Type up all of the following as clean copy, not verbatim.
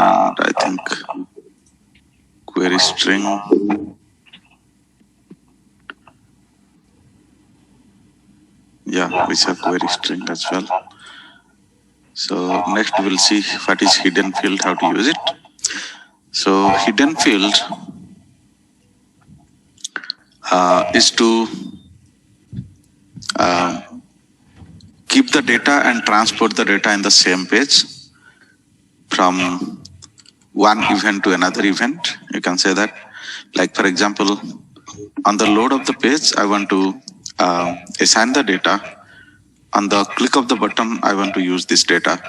and I think query string. Yeah, we have query string as well. So next we'll see what is hidden field, how to use it. So hidden field is to keep the data and transport the data in the same page from one event to another event. You can say that, like for example, on the load of the page, I want to assign the data. On the click of the button, I want to use this data.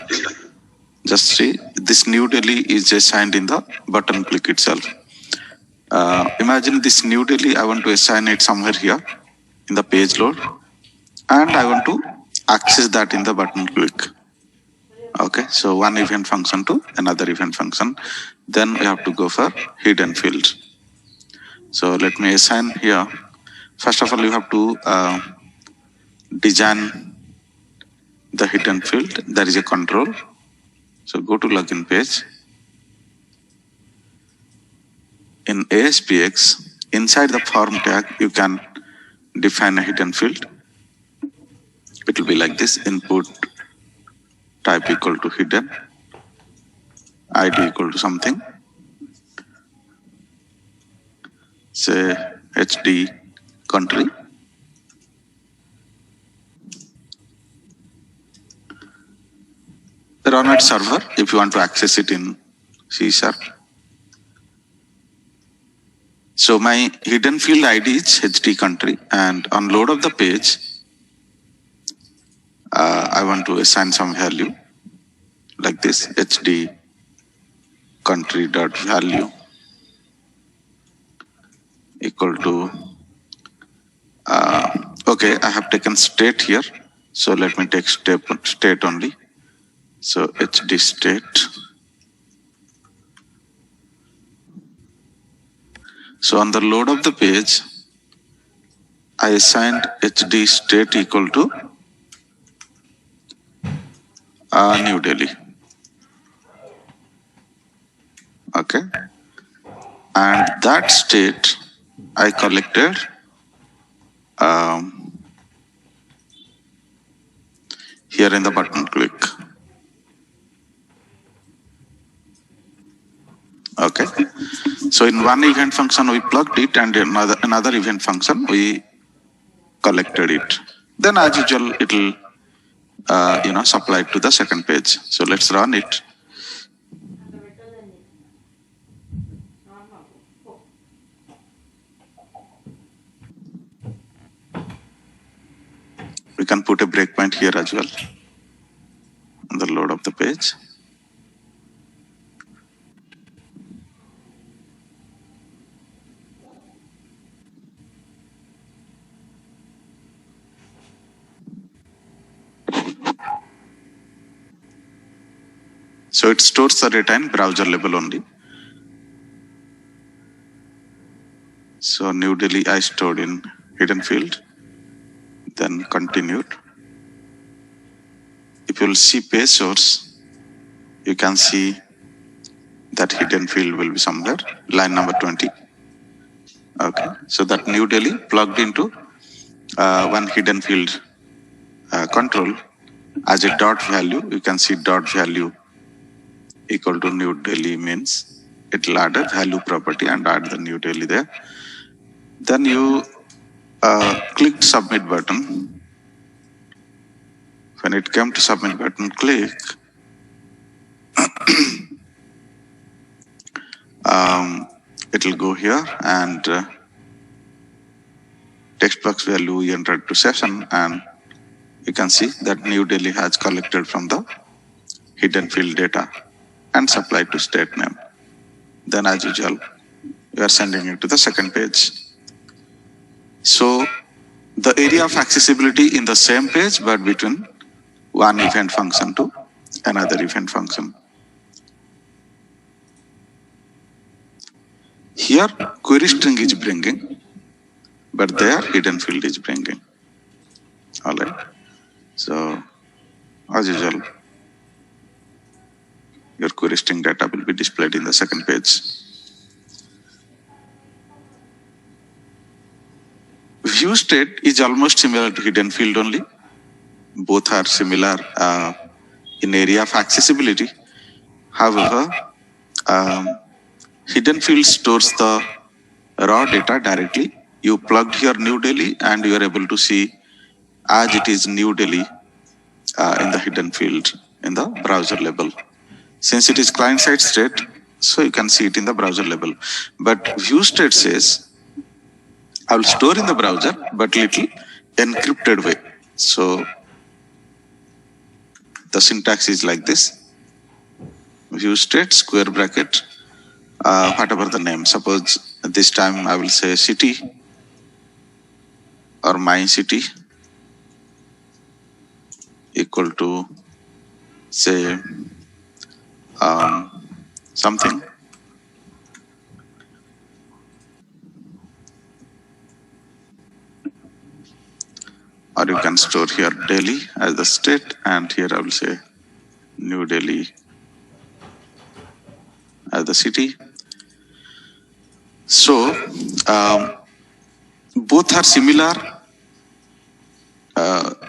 Just see, this New Delhi is assigned in the button click itself. Imagine this New Delhi, I want to assign it somewhere here in the page load, and I want to access that in the button click. Okay, so one event function to another event function. Then we have to go for hidden field. So let me assign here. First of all, you have to design the hidden field. There is a control. So go to login page. In ASPX, inside the form tag, you can define a hidden field. It will be like this: input type equal to hidden, ID equal to something, say HD country. Run at server if you want to access it in C#. So my hidden field ID is HD country, and on load of the page, I want to assign some value like this: HD country dot value equal to okay, I have taken state here, so let me take state only. So HD state. So on the load of the page, I assigned HD state equal to New Delhi. Okay, and that state I collected here in the button click. Okay, so in one event function we plugged it, and another event function we collected it. Then as usual it will supply it to the second page. So let's run it. We can put a breakpoint here as well on the load of the page. So it stores the data in browser level only. So New Delhi I stored in hidden field, then continued. If you will see page source, you can see that hidden field will be somewhere, line number 20. Okay, so that New Delhi plugged into one hidden field control as a dot value. You can see dot value equal to New Delhi means it will add a value property and add the New Delhi there. Then you click submit button. When it came to submit button, click. It will go here and text box value entered to session, and you can see that New Delhi has collected from the hidden field data and supplied to state name. Then as usual, we are sending it to the second page. So the area of accessibility in the same page, but between one event function to another event function. Here query string is bringing, but there hidden field is bringing. All right. So as usual, your query string data will be displayed in the second page. View state is almost similar to hidden field only. Both are similar in area of accessibility. However, hidden field stores the raw data directly. You plugged here New Delhi and you are able to see as it is New Delhi in the hidden field in the browser level. Since it is client-side state, so you can see it in the browser level. But view state says, I will store in the browser, but little encrypted way. So the syntax is like this: view state square bracket, whatever the name. Suppose this time I will say city or my city equal to say something. Or you can store here Delhi as the state, and here I will say New Delhi as the city. So both are similar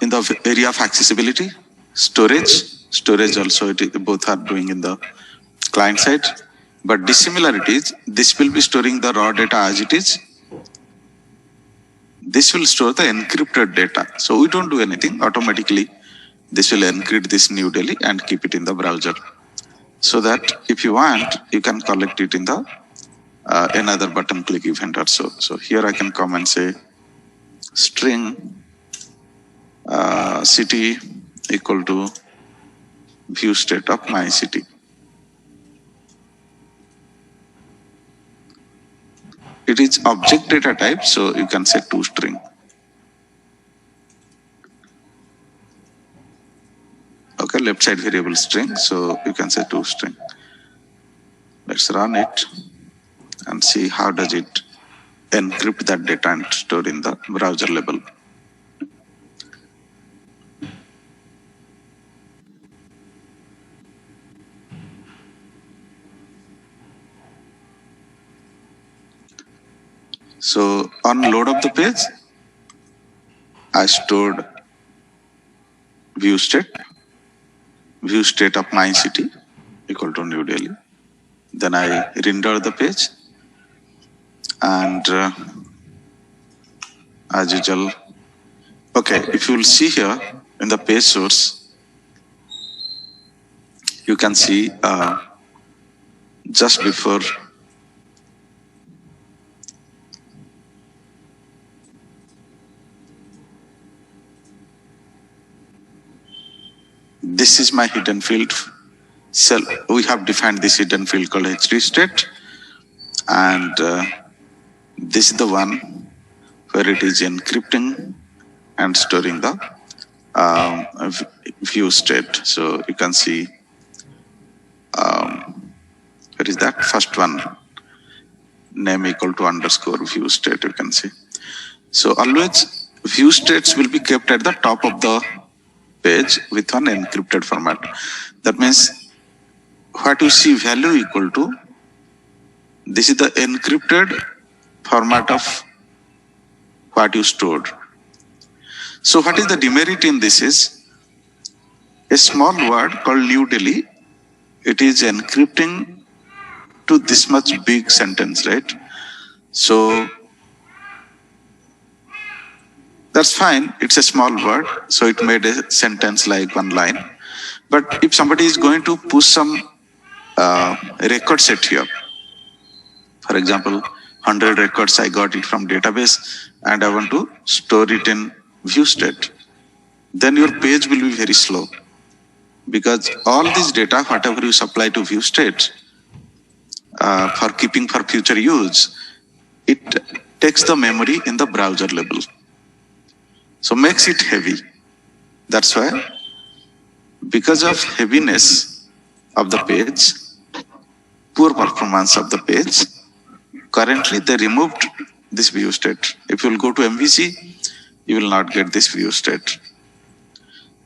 in the area of accessibility. Storage also both are doing in the client side, but dissimilarities, this will be storing the raw data as it is. This will store the encrypted data. So we don't do anything, automatically this will encrypt this New Delhi and keep it in the browser. So that if you want, you can collect it in the another button click event or so. So here I can come and say string city equal to view state of my city. It is object data type, so you can say toString. Okay, left side variable string, so you can say toString. Let's run it and see how does it encrypt that data and store in the browser level. So on load of the page, I stored view state of my city equal to New Delhi. Then I render the page, and as usual, okay, if you will see here in the page source, you can see just before this is my hidden field. So we have defined this hidden field called HD state, and this is the one where it is encrypting and storing the view state. So you can see where is that first one, name equal to underscore view state, you can see. So always view states will be kept at the top of the page with an encrypted format. That means what you see value equal to, this is the encrypted format of what you stored. So what is the demerit in this is, a small word called New Delhi, it is encrypting to this much big sentence, right? So that's fine, it's a small word, so it made a sentence like one line. But if somebody is going to push some record set here, for example, 100 records I got it from database and I want to store it in view state, then your page will be very slow, because all this data, whatever you supply to view state for keeping for future use, it takes the memory in the browser level. So makes it heavy. That's why, because of heaviness of the page, poor performance of the page, currently they removed this view state. If you will go to MVC, you will not get this view state.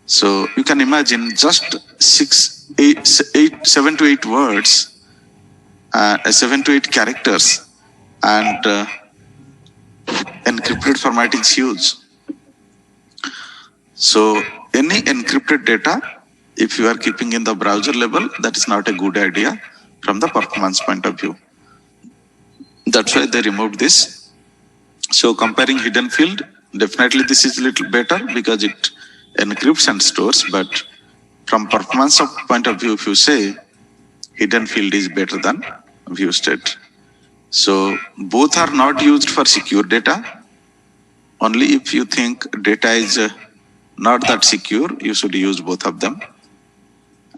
So you can imagine just 7 to 8 words, 7 to 8 characters, and encrypted format is huge. So any encrypted data, if you are keeping in the browser level, that is not a good idea from the performance point of view. That's why they removed this. So comparing hidden field, definitely this is a little better because it encrypts and stores, but from performance point of view, if you say hidden field is better than view state. So both are not used for secure data. Only if you think data is not that secure, you should use both of them.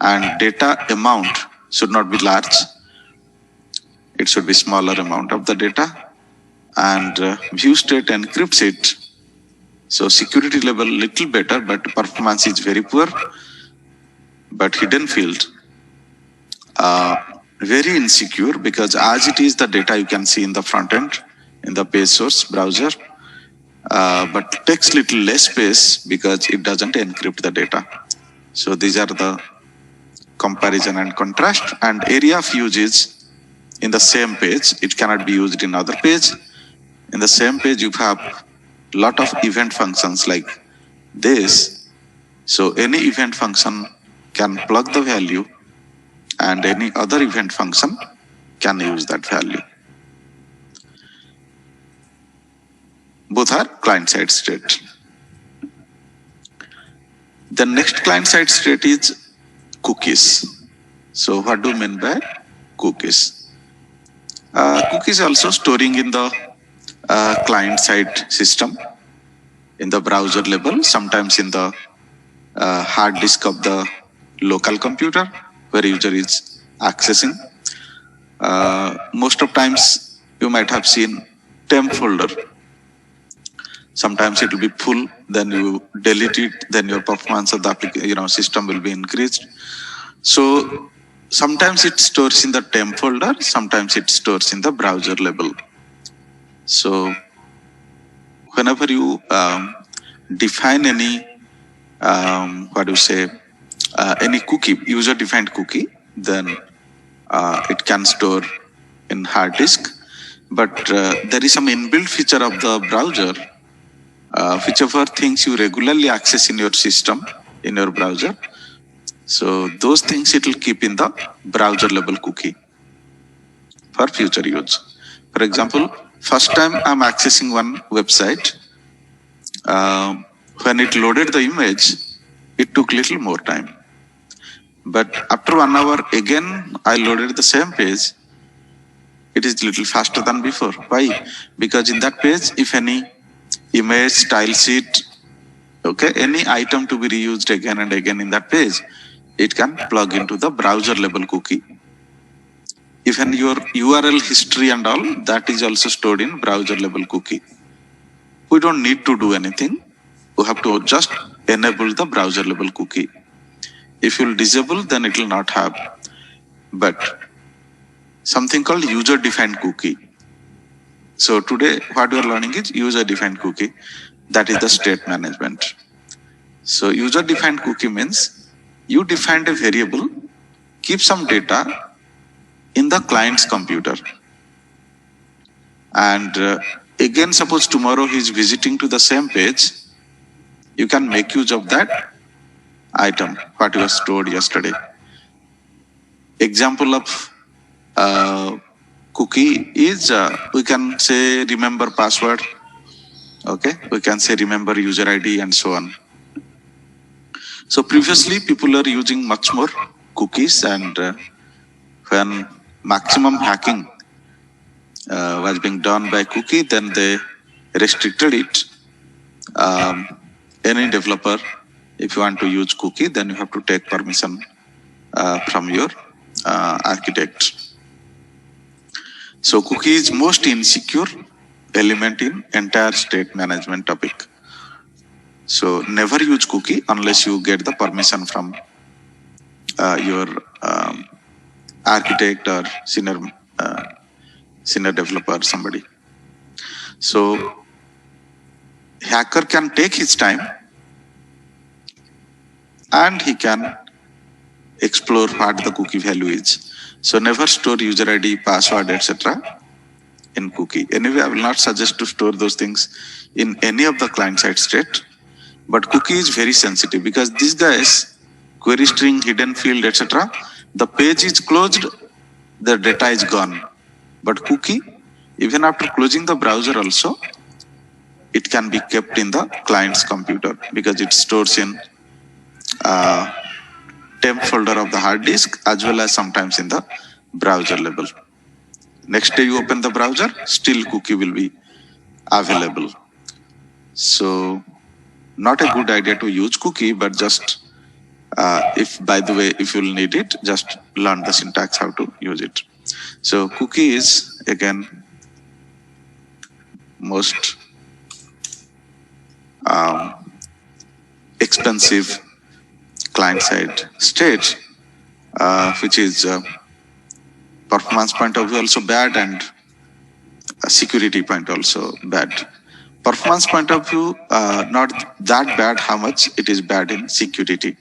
And data amount should not be large. It should be smaller amount of the data. And view state encrypts it. So security level little better, but performance is very poor. But hidden field, very insecure, because as it is the data you can see in the front end, in the page source browser, but takes little less space because it doesn't encrypt the data. So these are the comparison and contrast. And area of use is in the same page. It cannot be used in other page. In the same page, you have lot of event functions like this. So any event function can plug the value, and any other event function can use that value. Both are client-side state. The next client-side state is cookies. So what do you mean by cookies? Cookies also storing in the client-side system, in the browser level, sometimes in the hard disk of the local computer where user is accessing. Most of times you might have seen temp folder. Sometimes it will be full, then you delete it, then your performance of the system will be increased. So sometimes it stores in the temp folder, sometimes it stores in the browser level. So whenever you define any any cookie, user defined cookie, then it can store in hard disk. But there is some inbuilt feature of the browser, whichever things you regularly access in your system, in your browser. So those things it will keep in the browser level cookie for future use. For example, first time I'm accessing one website, when it loaded the image, it took little more time. But after 1 hour, again, I loaded the same page. It is little faster than before. Why? Because in that page, if any image, style sheet, okay, any item to be reused again and again in that page, it can plug into the browser level cookie. Even your URL history and all, that is also stored in browser level cookie. We don't need to do anything. We have to just enable the browser level cookie. If you'll disable, then it will not have. But something called user defined cookie. So today what we are learning is user defined cookie. That is the state management. So user defined cookie means you defined a variable, keep some data in the client's computer. And again, suppose tomorrow he is visiting to the same page, you can make use of that item, what was stored yesterday. Example of cookie is, we can say remember password, okay? We can say remember user ID and so on. So previously people are using much more cookies, and when maximum hacking was being done by cookie, then they restricted it. Any developer, if you want to use cookie, then you have to take permission from your architect. So cookie is most insecure element in entire state management topic. So never use cookie unless you get the permission from your architect or senior developer, somebody. So hacker can take his time. and he can explore what the cookie value is. So never store user ID, password, etc. in cookie. Anyway, I will not suggest to store those things in any of the client-side state. But cookie is very sensitive because these guys, query string, hidden field, etc. The page is closed, the data is gone. But cookie, even after closing the browser also, it can be kept in the client's computer because it stores in temp folder of the hard disk as well as sometimes in the browser level. Next day you open the browser, still cookie will be available. So not a good idea to use cookie, but just if by the way, if you'll need it, just learn the syntax how to use it. So cookie is again most expensive client-side state, which is performance point of view also bad and security point also bad. Performance point of view, not that bad how much it is bad in security.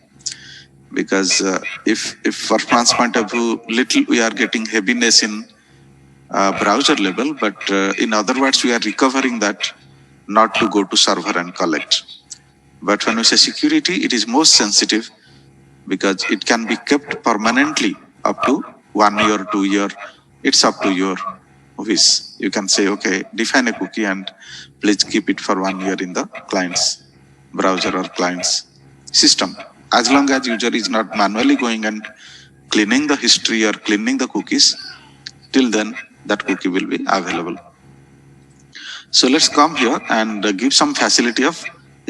Because if performance point of view, little we are getting heaviness in browser level, but in other words, we are recovering that not to go to server and collect. But when we say security, it is most sensitive because it can be kept permanently up to 1 year, 2 year. It's up to your wish. You can say, okay, define a cookie and please keep it for 1 year in the client's browser or client's system. As long as user is not manually going and cleaning the history or cleaning the cookies, till then that cookie will be available. So let's come here and give some facility of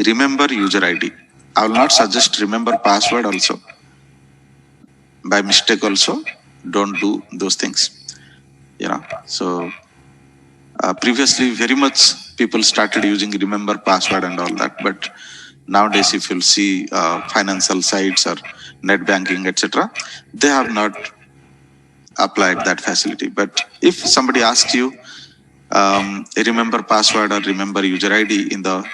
remember user ID. I will not suggest remember password also. By mistake also, don't do those things. So previously very much people started using remember password and all that, but nowadays if you'll see financial sites or net banking, etc., they have not applied that facility. But if somebody asks you remember password or remember user ID in the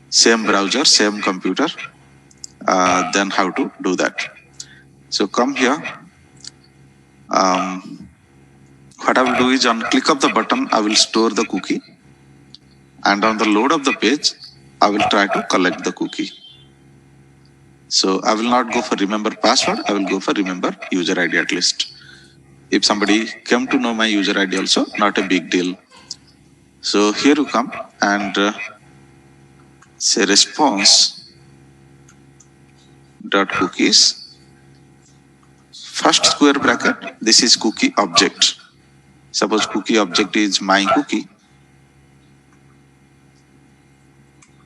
same browser, same computer, then how to do that. So come here. What I will do is on click of the button, I will store the cookie, and on the load of the page, I will try to collect the cookie. So I will not go for remember password, I will go for remember user ID at least. If somebody came to know my user ID also, not a big deal. So here you come and say response dot cookies. First square bracket, this is cookie object. Suppose cookie object is my cookie.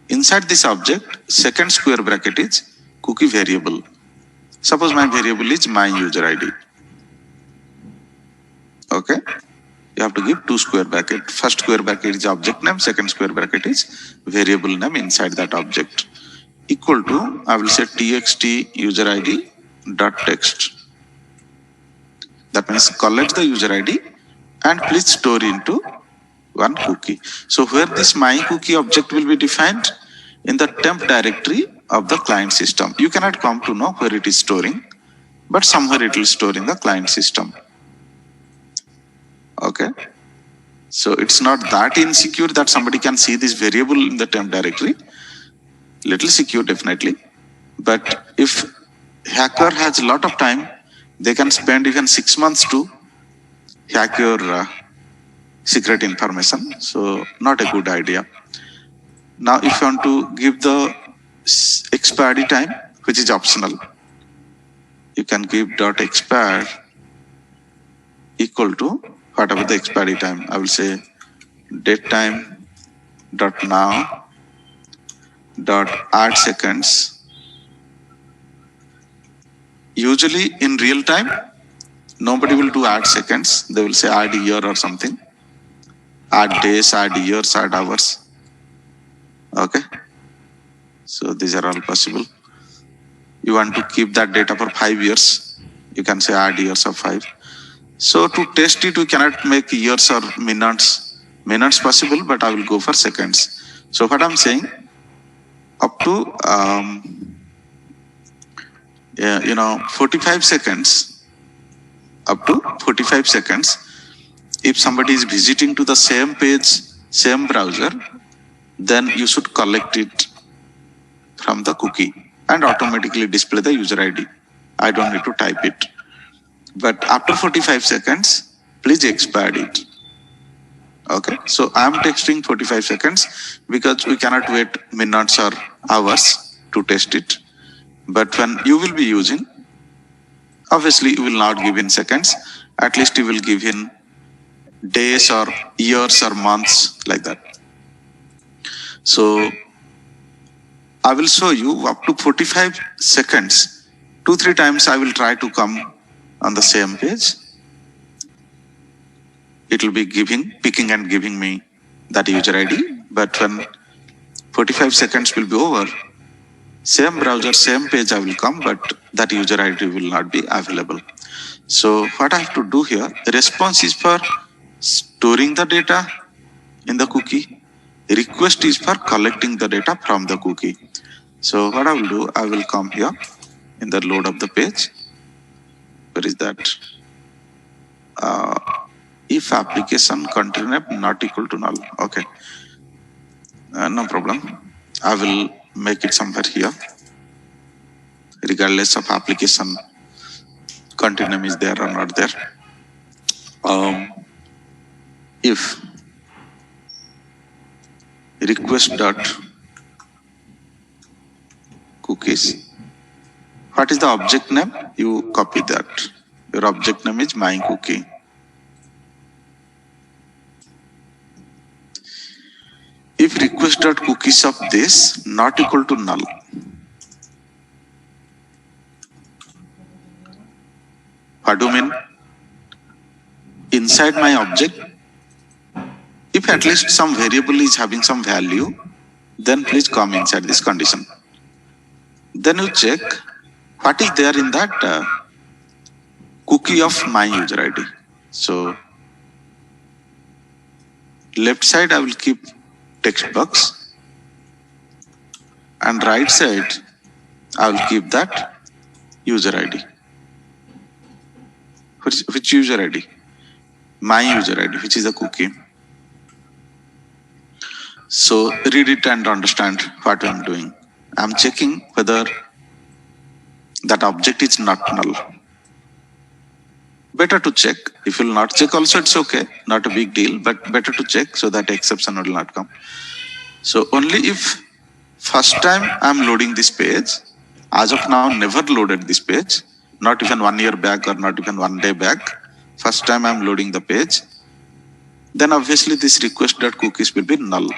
Inside this object, second square bracket is cookie variable. Suppose my variable is my user ID. Okay. You have to give two square bracket. First square bracket is object name, second square bracket is variable name inside that object. Equal to, I will say txt user ID dot text. That means collect the user ID and please store into one cookie. So where this my cookie object will be defined? In the temp directory of the client system. You cannot come to know where it is storing, but somewhere it will store in the client system. Okay. So it's not that insecure that somebody can see this variable in the temp directory. Little secure definitely. But if hacker has a lot of time, they can spend even 6 months to hack your secret information. So not a good idea. Now if you want to give the expiry time, which is optional, you can give dot expire equal to whatever the expiry time. I will say date time dot now dot add seconds. Usually in real time, nobody will do add seconds. They will say add year or something. Add days, add years, add hours. Okay. So these are all possible. You want to keep that data for 5 years. You can say add years of 5. So to test it, we cannot make years or minutes. Minutes possible, but I will go for seconds. So what I'm saying, up to 45 seconds, up to 45 seconds, if somebody is visiting to the same page, same browser, then you should collect it from the cookie and automatically display the user ID. I don't need to type it. But after 45 seconds, please expire it. Okay, so I'm texting 45 seconds because we cannot wait minutes or hours to test it. But when you will be using, obviously you will not give in seconds, at least you will give in days or years or months, like that. So I will show you up to 45 seconds, 2-3 times I will try to come on the same page. It will be picking and giving me that user ID. But when 45 seconds will be over, same browser, same page I will come, but that user ID will not be available. So what I have to do here, response is for storing the data in the cookie. Request is for collecting the data from the cookie. So what I will do, I will come here in the load of the page. Where is that? If application container not equal to null. Okay, no problem. I will make it somewhere here, regardless of application content name is there or not there. If request dot cookies, what is the object name? You copy that. Your object name is my cookie. If request dot cookies of this not equal to null, what do you mean? Inside my object, if at least some variable is having some value, then please come inside this condition. Then you check what is there in that cookie of my user ID. So left side I will keep text box, and right side I will keep that user ID. Which user ID? My user ID, which is a cookie. So read it and understand what I'm doing. I'm checking whether that object is not null. Better to check. If you will not check also, it's okay, not a big deal, but better to check so that exception will not come. So only if first time I'm loading this page, as of now never loaded this page, not even 1 year back or not even 1 day back, first time I'm loading the page, then obviously this request.cookies will be null.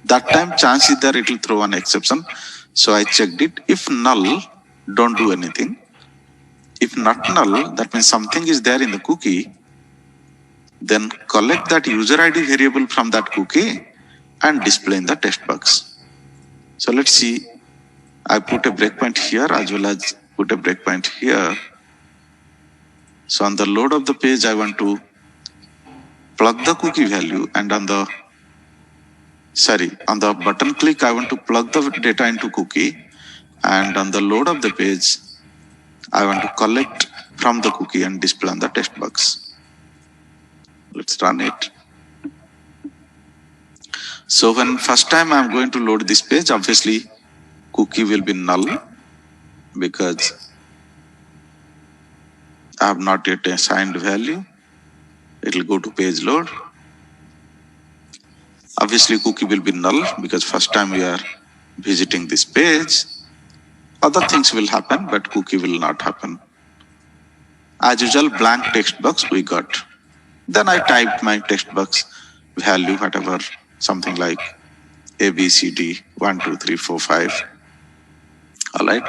That time chance is there it will throw an exception. So I checked it. If null, don't do anything. If not null, that means something is there in the cookie, then collect that user ID variable from that cookie and display in the text box. So let's see, I put a breakpoint here as well as put a breakpoint here. So on the load of the page, I want to plug the cookie value, and on the button click, I want to plug the data into cookie, and on the load of the page, I want to collect from the cookie and display on the text box. Let's run it. So when first time I'm going to load this page, obviously cookie will be null because I have not yet assigned value. It will go to page load. Obviously cookie will be null because first time we are visiting this page. Other things will happen, but cookie will not happen. As usual, blank text box we got. Then I typed my text box value, whatever, something like ABCD 1 2 3 4 5. All right.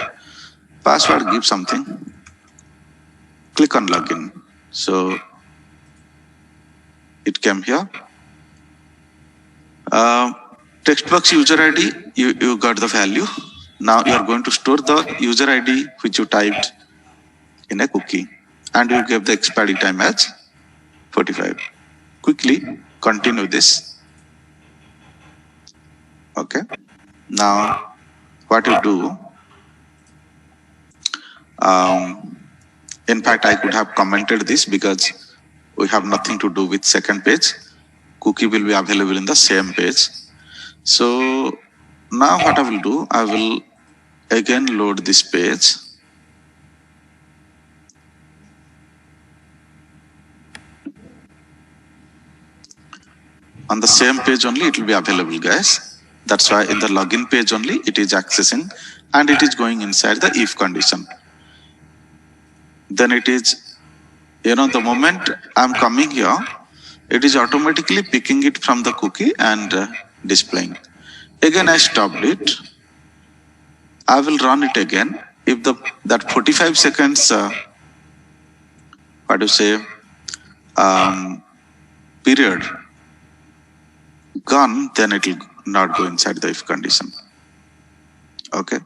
Password, give something. Click on login. So it came here. Text box user ID, you got the value. Now you are going to store the user ID which you typed in a cookie, and you give the expiry time as 45. Quickly continue this. Okay. Now what you do, In fact, I could have commented this because we have nothing to do with second page. Cookie will be available in the same page. So now what I will do, I will again load this page. On the same page only it will be available, guys. That's why in the login page only it is accessing and it is going inside the if condition. Then it is, the moment I'm coming here, it is automatically picking it from the cookie and displaying. Again, I stopped it. I will run it again. If that 45 seconds, period gone, then it will not go inside the if condition. Okay.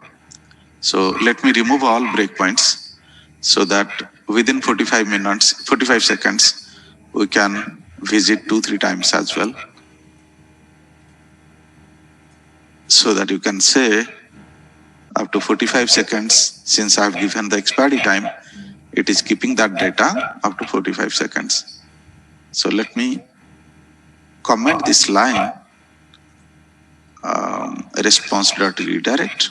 So let me remove all breakpoints so that within 45 seconds, we can visit 2-3 times as well. So that you can say up to 45 seconds, since I have given the expiry time, it is keeping that data up to 45 seconds. So let me comment this line, response.redirect,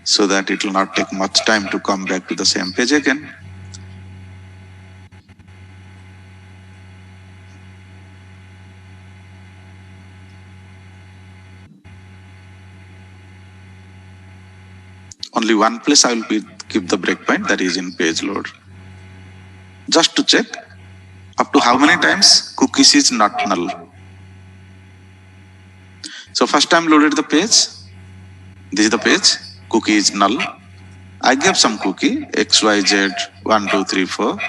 so that it will not take much time to come back to the same page again. Only one place I will keep the breakpoint, that is in page load. Just to check up to how many times cookies is not null. So first time loaded the page. This is the page. Cookie is null. I gave some cookie XYZ1234,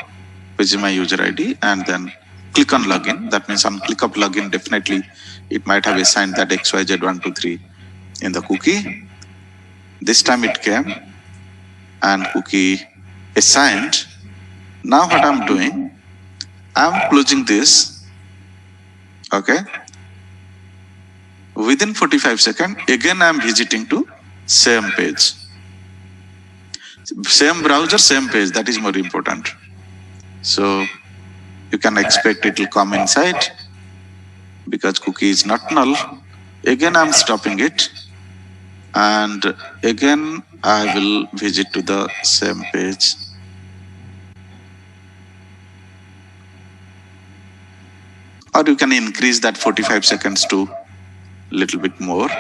which is my user ID, and then click on login. That means on click of login, definitely it might have assigned that XYZ123 in the cookie. This time it came and cookie assigned. Now what I'm doing, I'm closing this. Okay. Within 45 seconds, again I'm visiting to same page. Same browser, same page. That is more important. So you can expect it will come inside because cookie is not null. Again I'm stopping it. And again, I will visit to the same page. Or you can increase that 45 seconds to a little bit more.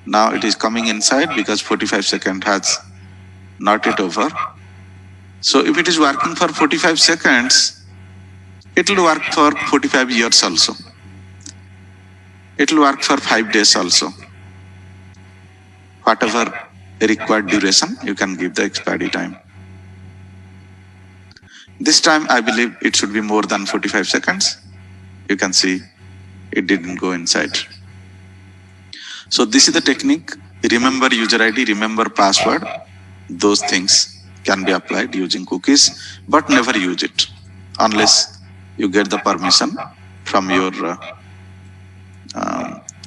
Now it is coming inside because 45 seconds has not yet over. So if it is working for 45 seconds, it will work for 45 years also. It will work for 5 days also. Whatever required duration, you can give the expiry time. This time, I believe it should be more than 45 seconds. You can see it didn't go inside. So this is the technique. Remember user ID, remember password. Those things can be applied using cookies, but never use it unless you get the permission from your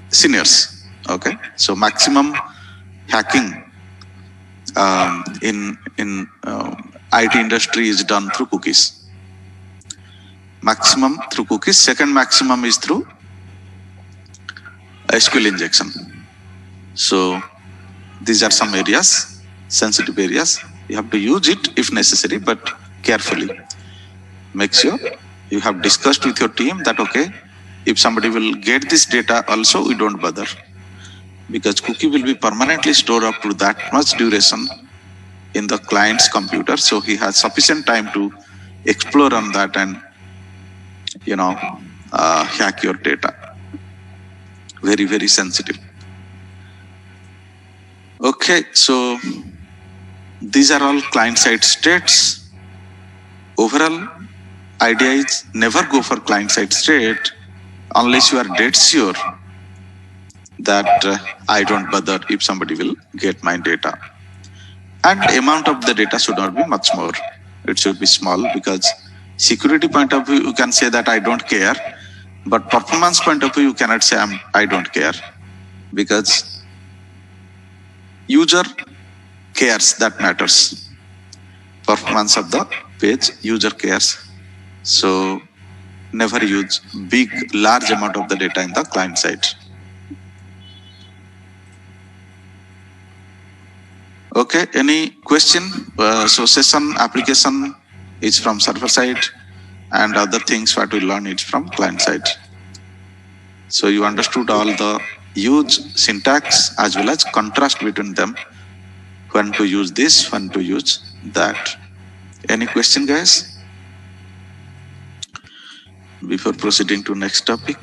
seniors. Okay. So maximum hacking in IT industry is done through cookies. Maximum through cookies. Second maximum is through SQL injection. So these are some areas, sensitive areas. You have to use it if necessary, but carefully. Make sure you have discussed with your team that, okay, if somebody will get this data also, we don't bother. Because cookie will be permanently stored up to that much duration in the client's computer. So he has sufficient time to explore on that and, hack your data. Very, very sensitive. Okay, so these are all client-side states. Overall, idea is never go for client-side state unless you are dead sure that I don't bother if somebody will get my data. And the amount of the data should not be much more. It should be small because security point of view, you can say that I don't care. But performance point of view, you cannot say I don't care. Because user cares, that matters. Performance of the page, user cares. So never use large amount of the data in the client side. Okay, any question? So session application is from server side, and other things what we learn is from client side. So you understood all the use syntax as well as contrast between them, when to use this, when to use that. Any question, guys? Before proceeding to next topic.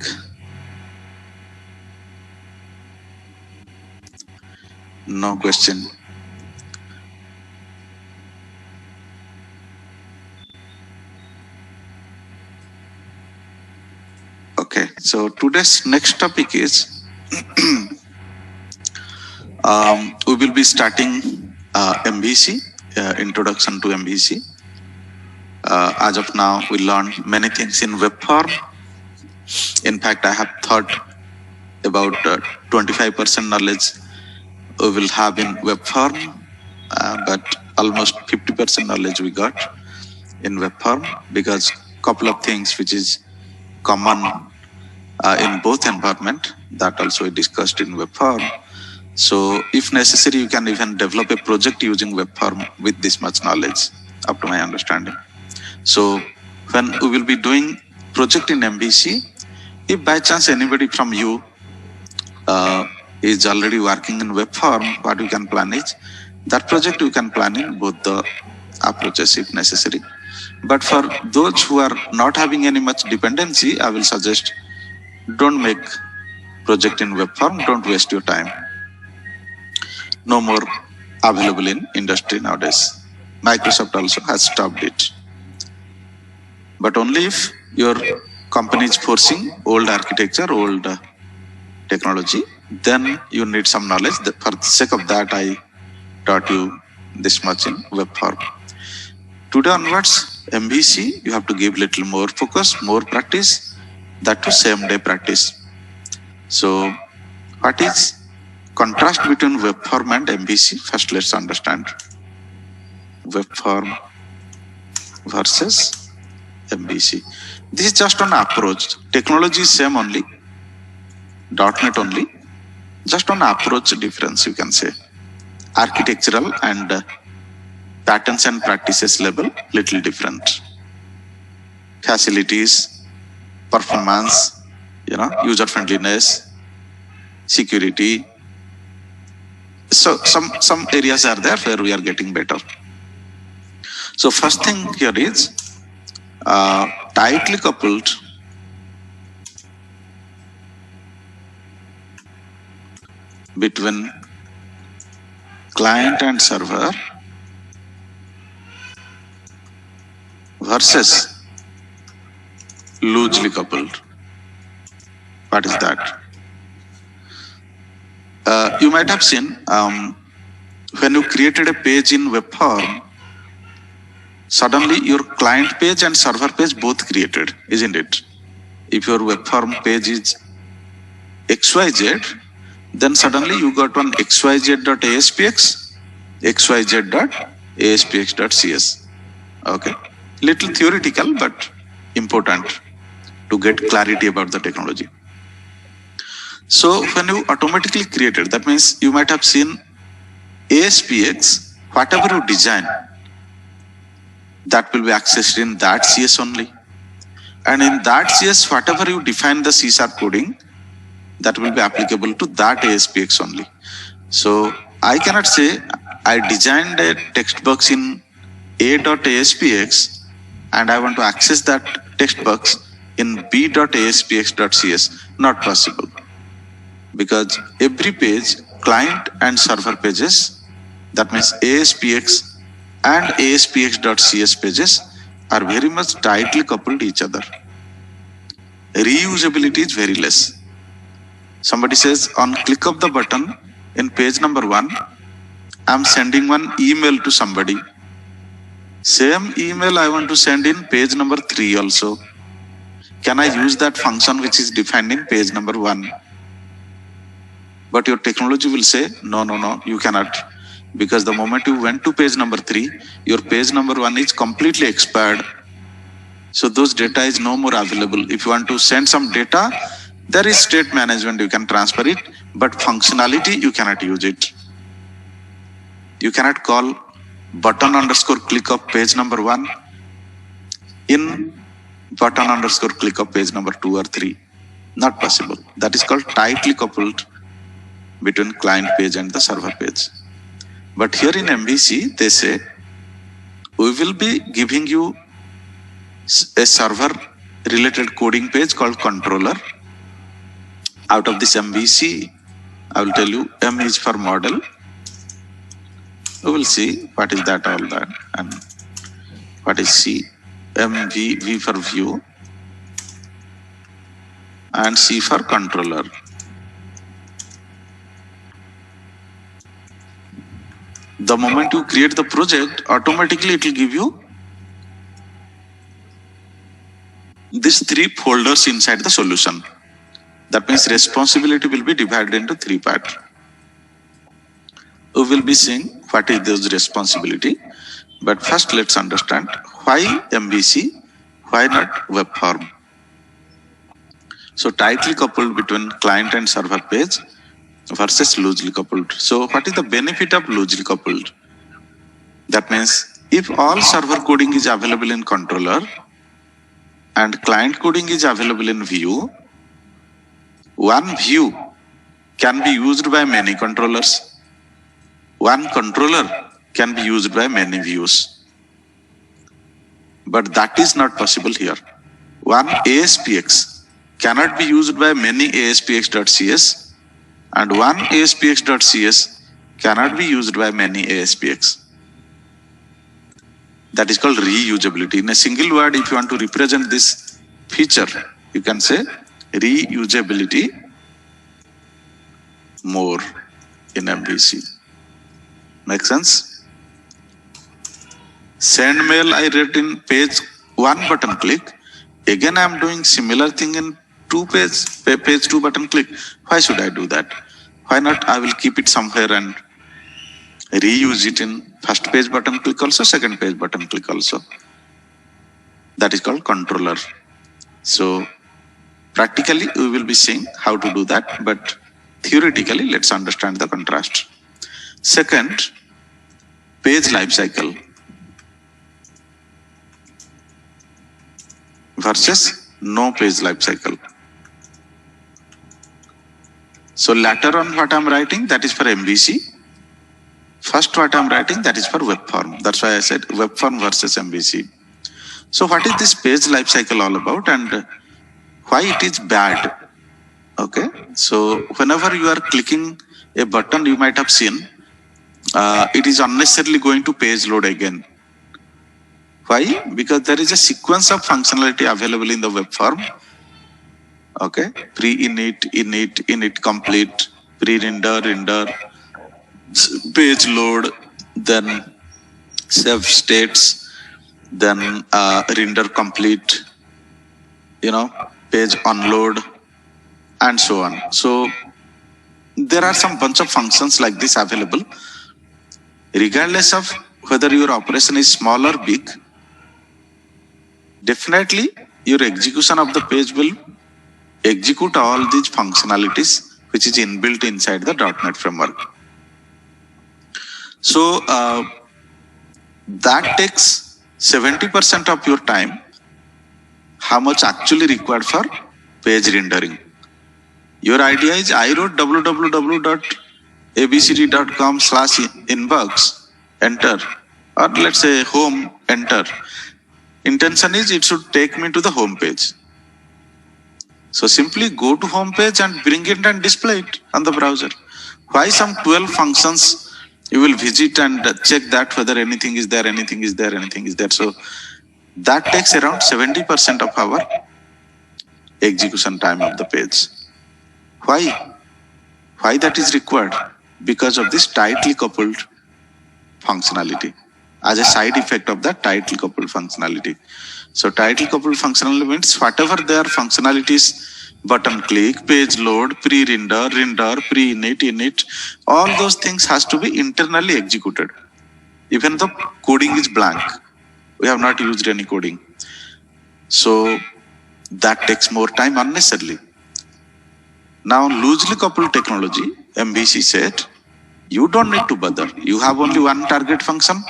No question. Okay, so today's next topic is we will be starting MVC, introduction to MVC. As of now, we learned many things in web form. In fact, I have thought about 25% knowledge we will have in web form, but almost 50% knowledge we got in web form, because couple of things which is common in both environment, that also we discussed in web form. So if necessary, you can even develop a project using web form with this much knowledge, up to my understanding. So when we will be doing project in MVC, if by chance anybody from you is already working in web form, what we can plan is that project you can plan in both the approaches if necessary. But for those who are not having any much dependency, I will suggest don't make project in web form, don't waste your time. No more available in industry nowadays. Microsoft also has stopped it. But only if your company is forcing old architecture, old technology, then you need some knowledge. For the sake of that, I taught you this much in web form. Today onwards, MVC, you have to give little more focus, more practice, that to same day practice. So what is contrast between web form and MVC? First, let's understand web form versus MVC. This is just an approach. Technology is same only, .NET only, just on approach difference, you can say. Architectural and patterns and practices level, little different. Facilities, performance, user friendliness, security. So some areas are there where we are getting better. So first thing here is tightly coupled between client and server versus loosely coupled. What is that? You might have seen when you created a page in web form, suddenly your client page and server page both created, isn't it? If your web form page is XYZ, then suddenly you got one xyz.aspx, xyz.aspx.cs. Okay, little theoretical but important to get clarity about the technology. So when you automatically created, that means you might have seen ASPX, whatever you design, that will be accessed in that CS only. And in that CS, whatever you define the C# coding, that will be applicable to that ASPX only. So I cannot say I designed a text box in a.aspx and I want to access that text box in b.aspx.cs. Not possible, because every page, client and server pages, that means ASPX and ASPX.cs pages are very much tightly coupled each other. Reusability is very less. Somebody says on click of the button in page number 1, I'm sending one email to somebody. Same email I want to send in page number 3 also. Can I use that function which is defined in page number 1? but your technology will say, no, you cannot. Because the moment you went to page number 3, your page number 1 is completely expired. So those data is no more available. If you want to send some data, there is state management, you can transfer it, but functionality, you cannot use it. You cannot call button_click of page number 1 in button_click of page number 2 or 3. Not possible. That is called tightly coupled between client page and the server page. But here in MVC, they say, we will be giving you a server related coding page called controller. Out of this MVC, I will tell you, M is for model. We will see what is that, all that, and what is C. M, V for view, and C for controller. The moment you create the project, automatically it will give you these 3 folders inside the solution. That means responsibility will be divided into 3 parts. We will be seeing what is those responsibility. But first let's understand why MVC, why not web form. So tightly coupled between client and server page versus loosely coupled. So what is the benefit of loosely coupled? That means if all server coding is available in controller and client coding is available in view, one view can be used by many controllers. One controller can be used by many views. But that is not possible here. One ASPX cannot be used by many ASPX.cs, and one ASPX.cs cannot be used by many ASPX. That is called reusability. In a single word, if you want to represent this feature, you can say reusability more in MVC. Make sense? Send mail I read in page 1 button click. Again, I am doing similar thing in page 2 button click. Why should I do that? Why not? I will keep it somewhere and reuse it in first page button click also, second page button click also. That is called controller. So practically we will be seeing how to do that, but theoretically let's understand the contrast. Second, page lifecycle versus no page lifecycle. So later on what I am writing, that is for MVC. First what I am writing, that is for web form. That's why I said web form versus MVC. So what is this page lifecycle all about and why it is bad? Okay, so whenever you are clicking a button, you might have seen it is unnecessarily going to page load again. Why? Because there is a sequence of functionality available in the web form. Okay, pre-init, init complete, pre-render, render, page load, then save states, then render complete, page unload, and so on. So there are some bunch of functions like this available. Regardless of whether your operation is small or big, definitely your execution of the page will execute all these functionalities which is inbuilt inside the .NET framework. So that takes 70% of your time. How much actually required for page rendering? Your idea is I wrote www.abcd.com/inbox, enter, or let's say home, enter. Intention is it should take me to the home page. So simply go to home page and bring it and display it on the browser. Why some 12 functions you will visit and check that whether anything is there. So that takes around 70% of our execution time of the page. Why? Why that is required? Because of this tightly coupled functionality. As a side effect of that tightly coupled functionality. So tightly coupled functionality means whatever their functionalities button click, page load, pre-render, render, pre-init, init, all those things has to be internally executed. Even the coding is blank. We have not used any coding. So that takes more time unnecessarily. Now, loosely coupled technology, MVC said, you don't need to bother. You have only one target function.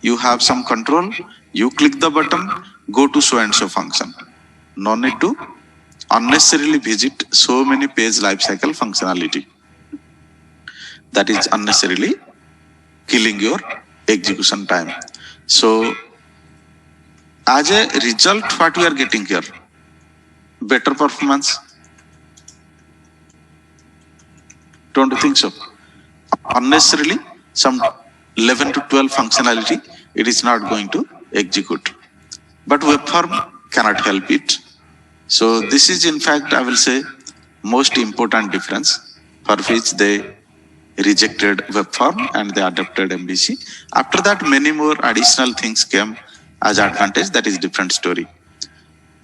You have some control. You click the button, go to so and so function. No need to unnecessarily visit so many page lifecycle functionality. That is unnecessarily killing your execution time. So, as a result, what we are getting here? Better performance. Don't you think so? Unnecessarily, some 11 to 12 functionality, it is not going to execute. But webform cannot help it. So this is in fact, I will say, most important difference for which they rejected webform and they adopted MVC. After that, many more additional things came as advantage. That is different story.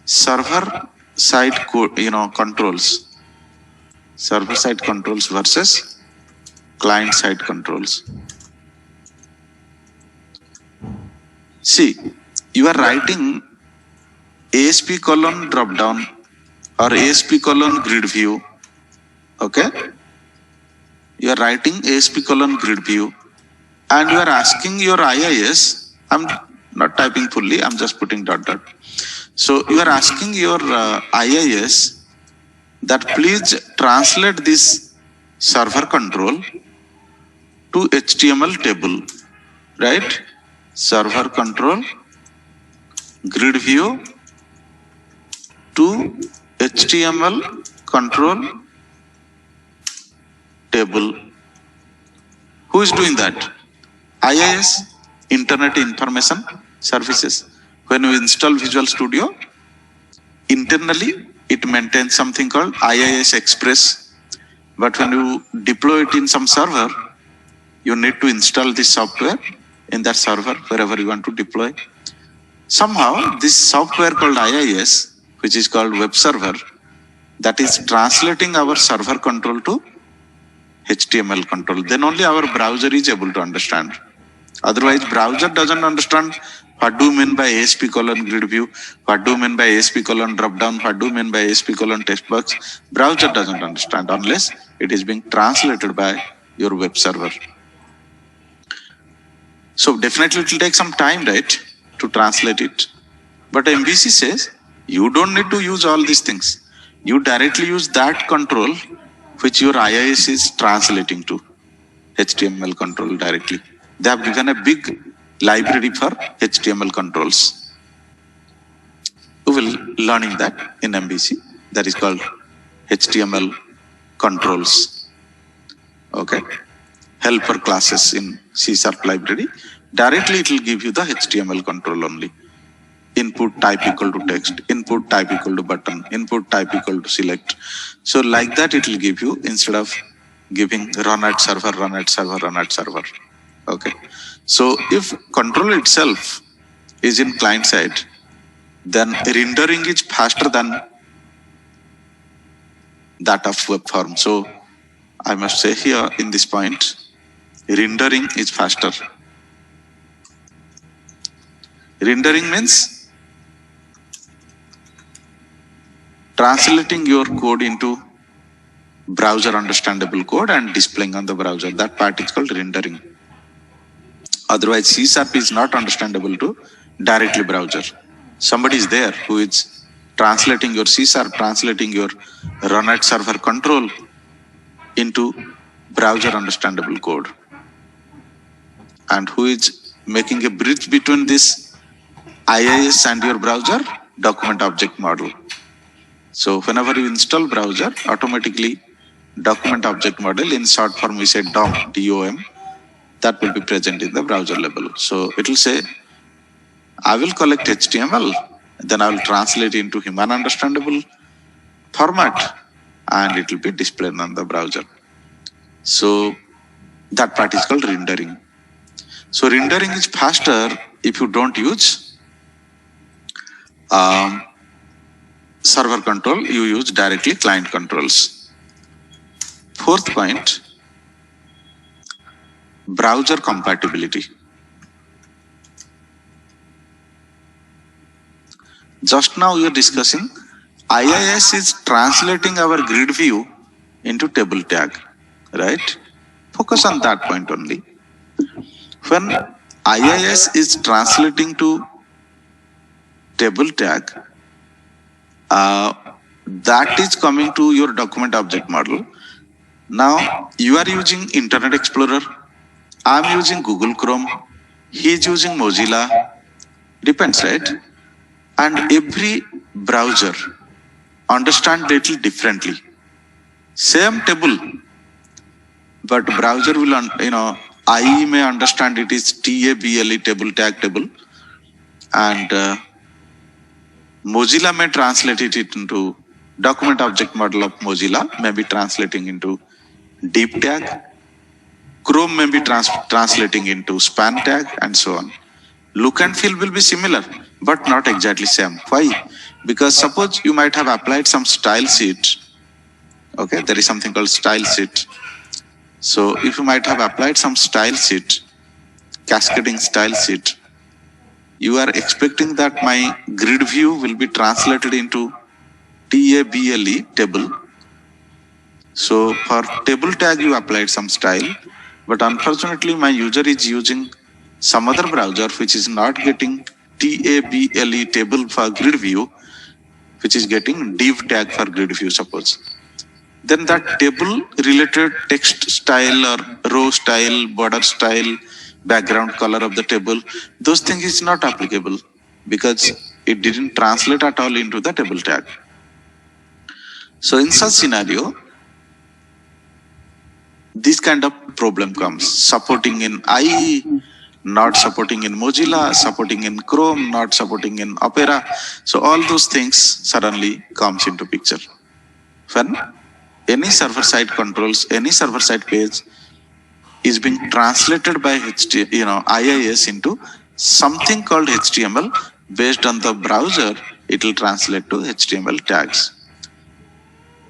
Server side controls. Server side controls versus client side controls. See, you are writing ASP colon drop down or ASP colon grid view. Okay? You are writing ASP colon grid view and you are asking your IIS. I'm not typing fully, I'm just putting dot dot. So you are asking your IIS that please translate this server control to HTML table, right? Server control grid view to HTML control table. Who is doing that? IIS, Internet Information Services. When you install Visual Studio, internally it maintains something called IIS Express. But when you deploy it in some server, you need to install this software in that server wherever you want to deploy. Somehow this software called IIS, which is called web server, that is translating our server control to HTML control. Then only our browser is able to understand. Otherwise, browser doesn't understand what do you mean by ASP colon grid view, what do you mean by ASP colon drop down, what do you mean by ASP colon text box. Browser doesn't understand unless it is being translated by your web server. So definitely it will take some time, right, to translate it. But MVC says, you don't need to use all these things. You directly use that control which your IIS is translating to HTML control directly. They have given a big library for HTML controls. We will learning that in MVC. That is called HTML controls. Okay. Helper classes in C# library. Directly it will give you the HTML control only. Input type equal to text, input type equal to button, input type equal to select. So like that it will give you instead of giving run at server, run at server, run at server. Okay. So if control itself is in client side, then rendering is faster than that of web form. So I must say here in this point, rendering is faster. Rendering means translating your code into browser understandable code and displaying on the browser. That part is called rendering. Otherwise, C# is not understandable to directly browser. Somebody is there who is translating your C#, translating your run at server control into browser understandable code. And who is making a bridge between this IIS and your browser? Document object model. So whenever you install browser, automatically document object model, in short form we say DOM, DOM, that will be present in the browser level. So it will say, I will collect HTML, then I will translate into human understandable format and it will be displayed on the browser. So that part is called rendering. So rendering is faster if you don't use server control, you use directly client controls. Fourth point, browser compatibility. Just now we are discussing IIS is translating our grid view into table tag, right? Focus on that point only. When IIS is translating to table tag, that is coming to your document object model. Now you are using Internet Explorer, I'm using Google Chrome, he is using Mozilla, depends, right? And every browser understand little differently. Same table, but browser will, I may understand it is TABLE, table tag table, and Mozilla may translate it into document object model of Mozilla, may be translating into deep tag. Chrome may be translating into span tag, and so on. Look and feel will be similar, but not exactly same. Why? Because suppose you might have applied some style sheet. Okay, there is something called style sheet. So if you might have applied some style sheet, cascading style sheet, you are expecting that my grid view will be translated into TABLE, table. So for table tag you applied some style, but unfortunately my user is using some other browser which is not getting TABLE, table for grid view, which is getting div tag for grid view, suppose. Then that table related text style or row style, border style, background color of the table, those things is not applicable because it didn't translate at all into the table tag. So in such scenario, this kind of problem comes. Supporting in IE, not supporting in Mozilla, supporting in Chrome, not supporting in Opera. So all those things suddenly comes into picture. When any server-side controls, any server-side page is being translated by IIS into something called HTML. Based on the browser, it will translate to HTML tags.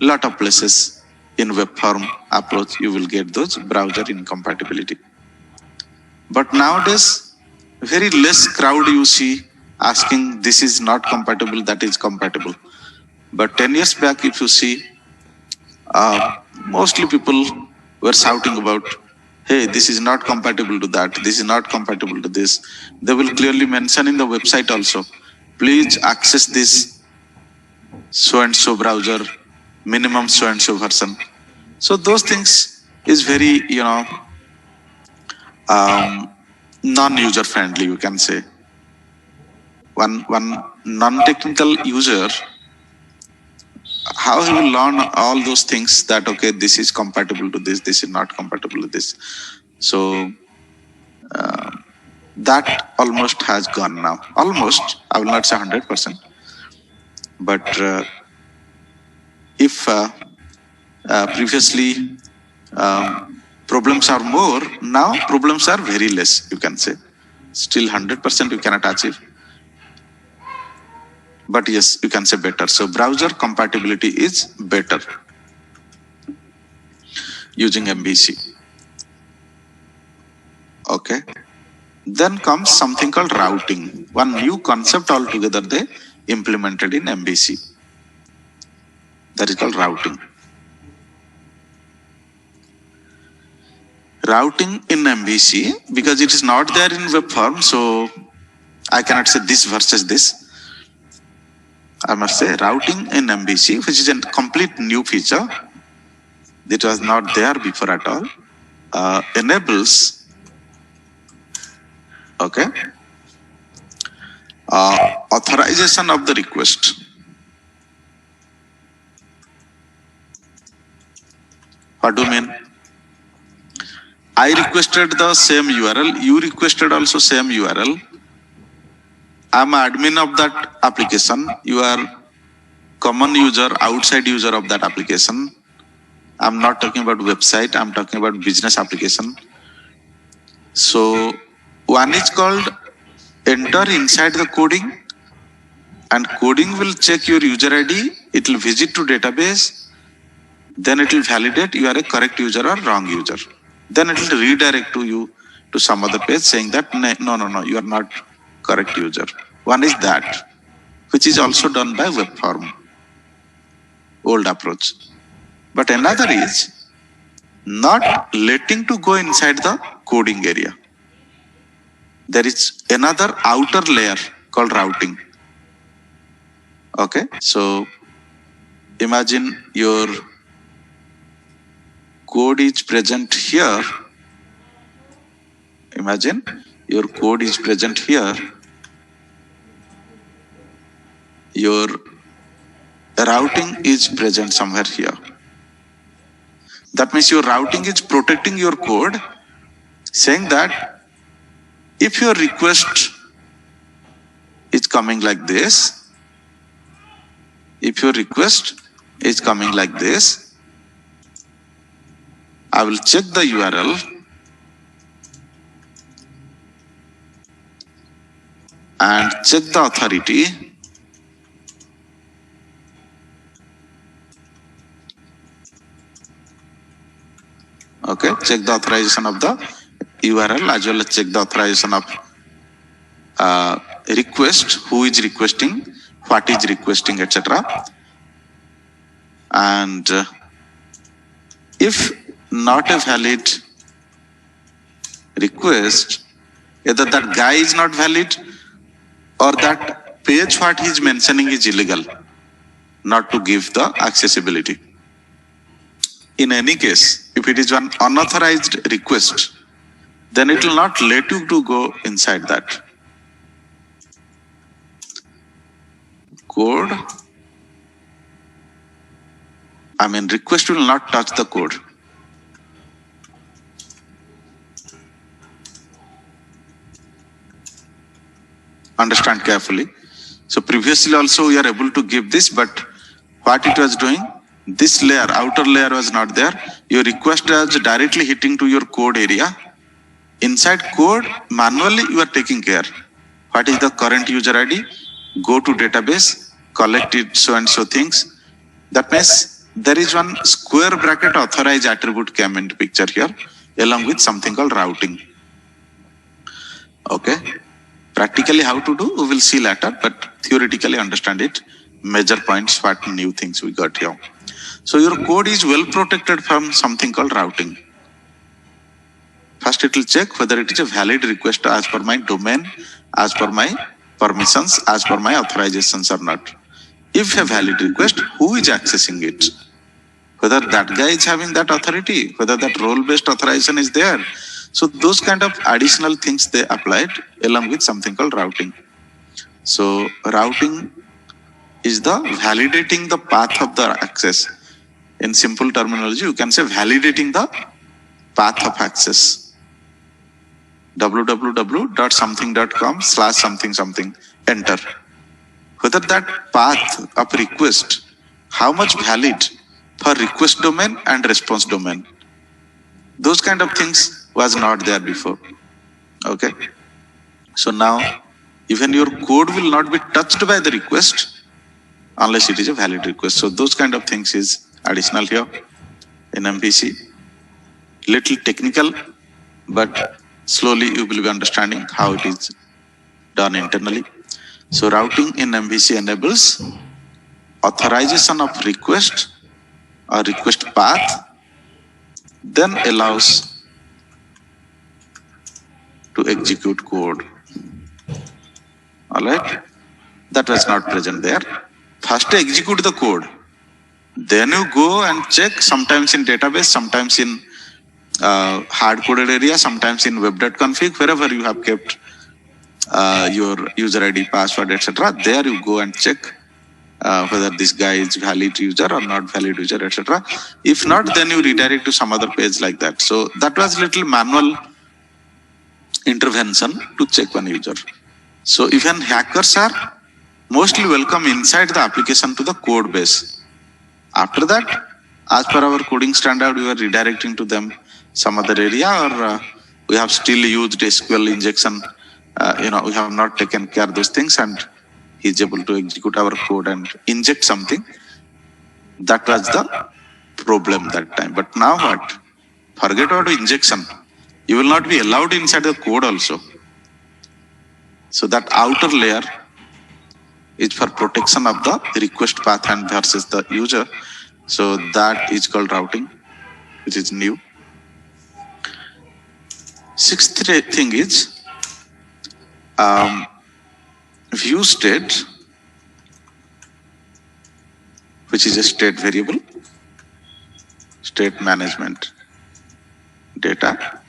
Lot of places in web form approach, you will get those browser incompatibility. But nowadays, very less crowd you see asking this is not compatible, that is compatible. But 10 years back, if you see, mostly people were shouting about, hey, this is not compatible to that, this is not compatible to this. They will clearly mention in the website also, please access this so-and-so browser, minimum so-and-so version. So those things is very, non-user friendly, you can say. One non-technical user, how he will learn all those things that, okay, this is compatible to this is not compatible to this. So that almost has gone now. Almost, I will not say 100%. But if previously problems are more, now problems are very less, you can say. Still 100% you cannot achieve. But yes, you can say better. So browser compatibility is better using MVC. Okay. Then comes something called routing. One new concept altogether they implemented in MVC. That is called routing. Routing in MVC, because it is not there in web form, so I cannot say this versus this. I must say routing in MVC, which is a complete new feature that was not there before at all, enables, okay, authorization of the request. What do you mean? I requested the same URL, you requested also same URL. I'm admin of that application, you are common user, outside user of that application. I'm not talking about website, I'm talking about business application. So one is called enter inside the coding, and coding will check your user ID, it will visit to database, then it will validate you are a correct user or wrong user. Then it will redirect to you to some other page saying that no, you are not correct user. One is that, which is also done by web form, old approach. But another is not letting to go inside the coding area. There is another outer layer called routing. Okay, so imagine your code is present here. Imagine your code is present here. Your routing is present somewhere here. That means your routing is protecting your code, saying that if your request is coming like this, if your request is coming like this, I will check the URL and check the authority. Okay, check the authorization of the URL as well as check the authorization of request, who is requesting, what is requesting, etc. And if not a valid request, either that guy is not valid or that page what he is mentioning is illegal, not to give the accessibility. In any case, if it is an unauthorized request, then it will not let you to go inside that. Code, request will not touch the code. Understand carefully. So previously also we are able to give this, but what it was doing, this layer, outer layer was not there. Your request was directly hitting to your code area. Inside code, manually you are taking care. What is the current user ID? Go to database, collect it, so and so things. That means there is one square bracket authorized attribute came into picture here, along with something called routing. Okay. Practically how to do, we will see later, but theoretically understand it. Major points, what new things we got here. So your code is well protected from something called routing. First it will check whether it is a valid request as per my domain, as per my permissions, as per my authorizations or not. If a valid request, who is accessing it? Whether that guy is having that authority, whether that role-based authorization is there. So those kind of additional things they applied along with something called routing. So routing is the validating the path of the access. In simple terminology, you can say validating the path of access. www.something.com/something, enter. Whether that path of request, how much valid for request domain and response domain. Those kind of things was not there before. Okay. So now, even your code will not be touched by the request unless it is a valid request. So those kind of things is additional here in MVC. Little technical, but slowly you will be understanding how it is done internally. So routing in MVC enables authorization of request or request path, then allows to execute code. All right, that was not present there. First execute the code, then you go and check, sometimes in database, sometimes in hard-coded area, sometimes in web.config, wherever you have kept your user ID, password, etc. There you go and check whether this guy is valid user or not valid user, etc. If not, then you redirect to some other page like that. So that was little manual intervention to check one user. So even hackers are mostly welcome inside the application to the code base. After that, as per our coding standard, we are redirecting to them some other area, or we have still used SQL injection. We have not taken care of those things, and he's able to execute our code and inject something. That was the problem that time. But now what? Forget about injection. You will not be allowed inside the code also. So that outer layer is for protection of the request path and versus the user. So that is called routing, which is new. Sixth thing is view state, which is a state variable, state management data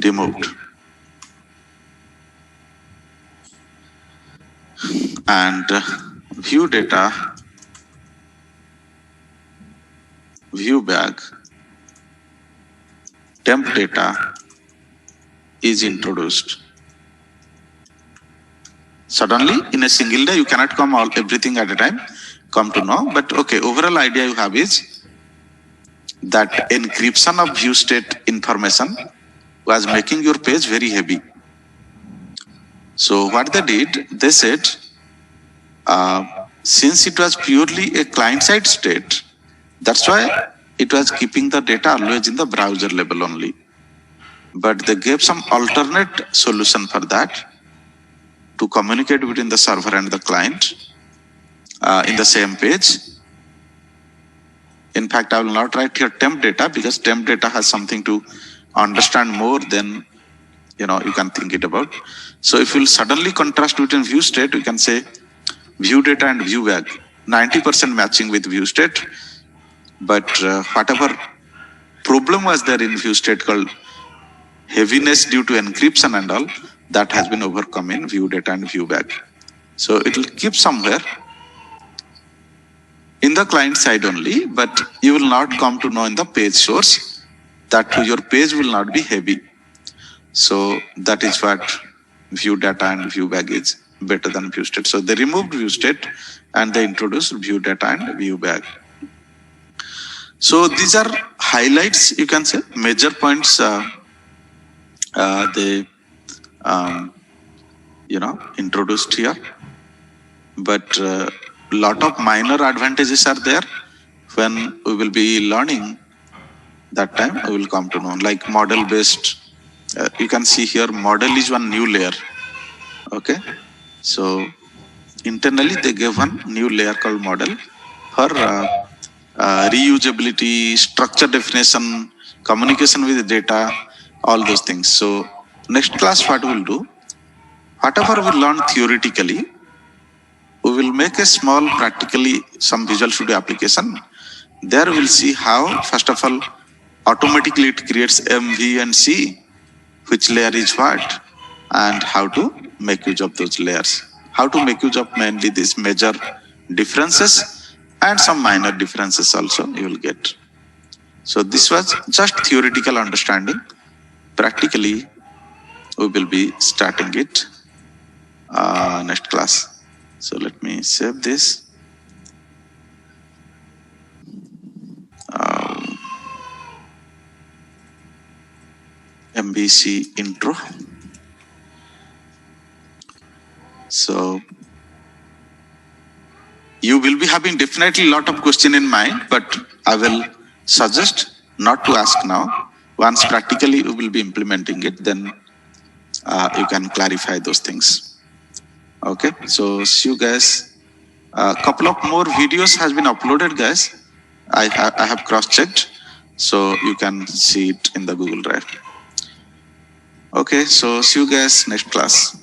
removed. And view data, view bag, temp data is introduced. Suddenly, in a single day, you cannot come everything at a time, come to know. But okay, overall idea you have is that encryption of view state information was making your page very heavy. So what they did, they said, since it was purely a client-side state, that's why it was keeping the data always in the browser level only. But they gave some alternate solution for that to communicate between the server and the client in the same page. In fact, I will not write here temp data because temp data has something to understand more than you can think it about. So if you'll suddenly contrast between view state, you can say view data and view bag, 90% matching with view state. But whatever problem was there in view state called heaviness due to encryption and all, that has been overcome in view data and view bag. So it will keep somewhere in the client side only, but you will not come to know in the page source that your page will not be heavy. So that is what view data and view bag is better than view state. So they removed view state and they introduced view data and view bag. So these are highlights, you can say, major points they introduced here. But lot of minor advantages are there. When we will be learning, that time we will come to know, like model based. You can see here model is one new layer. Okay, so internally they gave one new layer called model for reusability, structure definition, communication with data, all those things. So next class what we will do, whatever we learn theoretically, we will make a small practically some Visual Studio application. There we will see how, first of all, automatically it creates M, V and C, which layer is what, and how to make use of those layers. How to make use of mainly these major differences and some minor differences also you will get. So this was just theoretical understanding. Practically, we will be starting it next class. So let me save this. MVC intro. So you will be having definitely a lot of question in mind, but I will suggest not to ask now. Once practically you will be implementing it, then you can clarify those things. Okay, so see you guys. A couple of more videos has been uploaded, guys. I have cross-checked, so you can see it in the Google Drive. Okay, so see you guys next class.